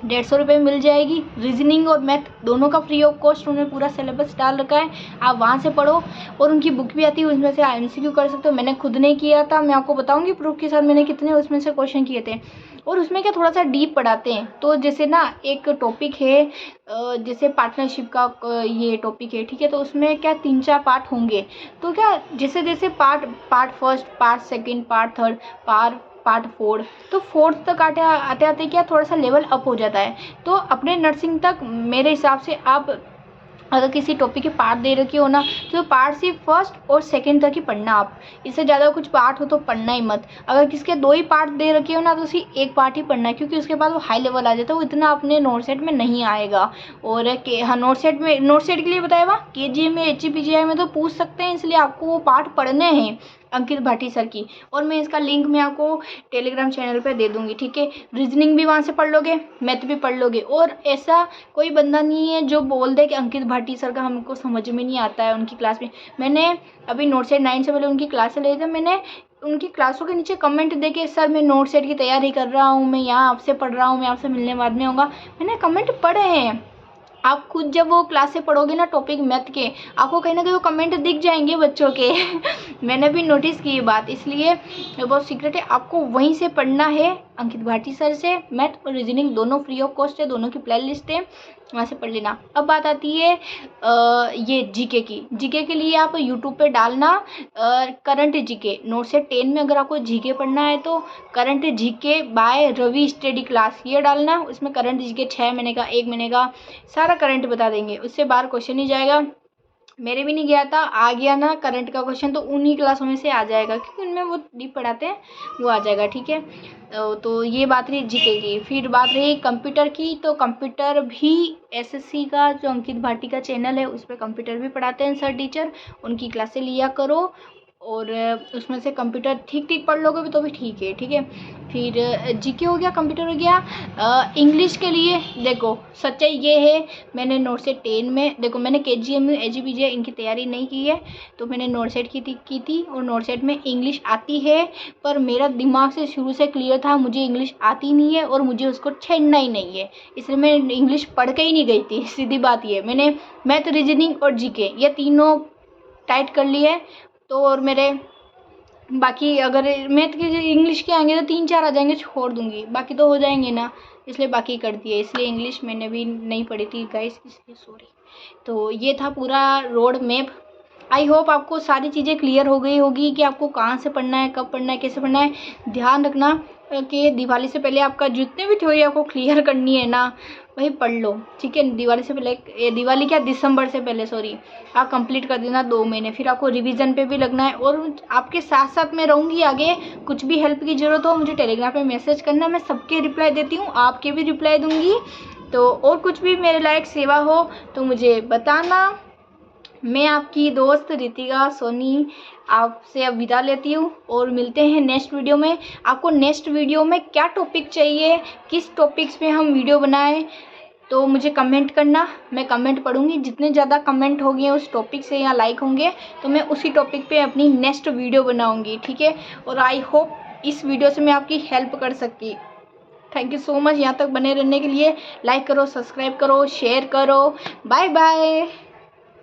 150 रुपये मिल जाएगी। रीजनिंग और मैथ दोनों का फ्री ऑफ कॉस्ट उन्होंने पूरा सिलेबस डाल रखा है, आप वहाँ से पढ़ो। और उनकी बुक भी आती है, उसमें से एमसीक्यू कर सकते हो। मैंने खुद ने किया था, मैं आपको बताऊंगी प्रूफ के साथ मैंने कितने उसमें से क्वेश्चन किए थे। और उसमें क्या थोड़ा सा डीप पढ़ाते हैं। तो जैसे ना एक टॉपिक है, जैसे पार्टनरशिप का ये टॉपिक है, ठीक है, तो उसमें क्या 3-4 पार्ट होंगे। तो क्या जैसे जैसे part first, part second, part third, part 4, तो 4th तक आते आते क्या थोड़ा सा लेवल अप हो जाता है। तो अपने नर्सिंग तक मेरे हिसाब से आप अगर किसी टॉपिक के पार्ट दे रखी हो ना, तो पार्ट सिर्फ फर्स्ट और सेकंड तक ही पढ़ना आप, इससे ज़्यादा कुछ पार्ट हो तो पढ़ना ही मत। अगर किसके 2 ही पार्ट दे रखे हो ना, तो सिर्फ एक पार्ट ही पढ़ना है, क्योंकि उसके बाद वो हाई लेवल आ जाता है, वो इतना अपने नोट सेट में नहीं आएगा। और हाँ, नोट सेट के लिए बताया हुआ, केजीएम में, एचजीपीजीआई में तो पूछ सकते हैं, इसलिए आपको वो पार्ट पढ़ने हैं अंकित भाटी सर की। और मैं इसका लिंक मैं आपको टेलीग्राम चैनल पे दे दूंगी। ठीक है। रीजनिंग भी वहाँ से पढ़ लोगे, मैथ भी पढ़ लोगे। और ऐसा कोई बंदा नहीं है जो बोल दे कि अंकित भाटी सर का हमको समझ में नहीं आता है उनकी क्लास में। मैंने अभी नोट सेट 9 से पहले उनकी क्लासें ली थी, मैंने उनकी क्लासों के नीचे कमेंट देके, सर मैं नोट सेट की तैयारी कर रहा हूँ, मैं यहाँ आपसे पढ़ रहा हूँ, मैं आपसे मिलने बाद में आऊँगा, मैंने कमेंट पढ़े हैं। आप खुद जब वो क्लास से पढ़ोगे ना टॉपिक मैथ के, आपको कहीं ना कहीं वो कमेंट दिख जाएंगे बच्चों के मैंने भी नोटिस की ये बात, इसलिए बहुत सीक्रेट है, आपको वहीं से पढ़ना है अंकित भाटी सर से। मैथ और रीजनिंग दोनों फ्री ऑफ कॉस्ट है, दोनों की प्ले लिस्ट है, वहाँ से पढ़ लेना। अब बात आती है ये जीके की। जीके के लिए आप यूट्यूब पे डालना करंट जीके, नोट से 10 में अगर आपको जीके पढ़ना है तो current GK by Ravi study class, ये डालना। उसमें करंट जीके 6 महीने का, 1 महीने का सारा करंट बता देंगे, उससे बाहर क्वेश्चन नहीं जाएगा। मेरे भी नहीं गया था, आ गया ना करंट का क्वेश्चन तो उन्हीं क्लासों में से आ जाएगा, क्योंकि उनमें वो डीप पढ़ाते हैं, वो आ जाएगा। ठीक है। तो ये बात रही जीके की। फिर बात रही कंप्यूटर की, तो कंप्यूटर भी एसएससी का जो अंकित भाटी का चैनल है, उस पर कंप्यूटर भी पढ़ाते हैं सर टीचर, उनकी क्लासें लिया करो। और उसमें से कंप्यूटर ठीक पढ़ लोगे तो भी ठीक है। ठीक है। फिर जीके हो गया, कंप्यूटर हो गया। इंग्लिश के लिए देखो सच्चाई ये है, मैंने नोट सेट 10 में देखो, मैंने केजीएमयू, एजीपीजीआई इनकी तैयारी नहीं की है, तो मैंने नोट सेट की थी। और नोट सेट में इंग्लिश आती है, पर मेरा दिमाग से शुरू से क्लियर था मुझे इंग्लिश आती नहीं है और मुझे उसको छेड़ना ही नहीं है, इसलिए मैं इंग्लिश पढ़ के ही नहीं गई थी। सीधी बात ये, मैंने मैथ, रीजनिंग और जीके ये तीनों टाइट कर ली है। तो और मेरे बाकी अगर मैथ के इंग्लिश के आएंगे तो 3-4 आ जाएंगे, छोड़ दूंगी, बाकी तो हो जाएंगे ना, इसलिए बाकी कर दिए। इसलिए इंग्लिश मैंने भी नहीं पढ़ी थी गाइस, इसलिए सॉरी। तो ये था पूरा रोड मैप। आई होप आपको सारी चीज़ें क्लियर हो गई होगी कि आपको कहाँ से पढ़ना है, कब पढ़ना है, कैसे पढ़ना है। ध्यान रखना कि दिवाली से पहले आपका जितने भी थ्योरी आपको क्लियर करनी है ना वही पढ़ लो, ठीक है। दिवाली से पहले, ये दिवाली क्या, दिसंबर से पहले सॉरी, आप कंप्लीट कर देना 2 महीने। फिर आपको रिवीजन पे भी लगना है और आपके साथ साथ मैं रहूँगी आगे। कुछ भी हेल्प की ज़रूरत हो मुझे टेलीग्राम पे मैसेज करना, मैं सबके रिप्लाई देती हूँ, आपके भी रिप्लाई दूँगी। तो और कुछ भी मेरे लायक सेवा हो तो मुझे बताना। मैं आपकी दोस्त रितिका सोनी आपसे अब विदा लेती हूँ और मिलते हैं नेक्स्ट वीडियो में। आपको नेक्स्ट वीडियो में क्या टॉपिक चाहिए, किस टॉपिक्स पे हम वीडियो बनाएं, तो मुझे कमेंट करना, मैं कमेंट पढ़ूंगी। जितने ज़्यादा कमेंट होंगे उस टॉपिक से या लाइक होंगे तो मैं उसी टॉपिक पे अपनी नेक्स्ट वीडियो बनाऊंगी, ठीक है। और आई होप इस वीडियो से मैं आपकी हेल्प कर सकी। थैंक यू सो मच यहाँ तक बने रहने के लिए। लाइक करो, सब्सक्राइब करो, शेयर करो। Bye bye.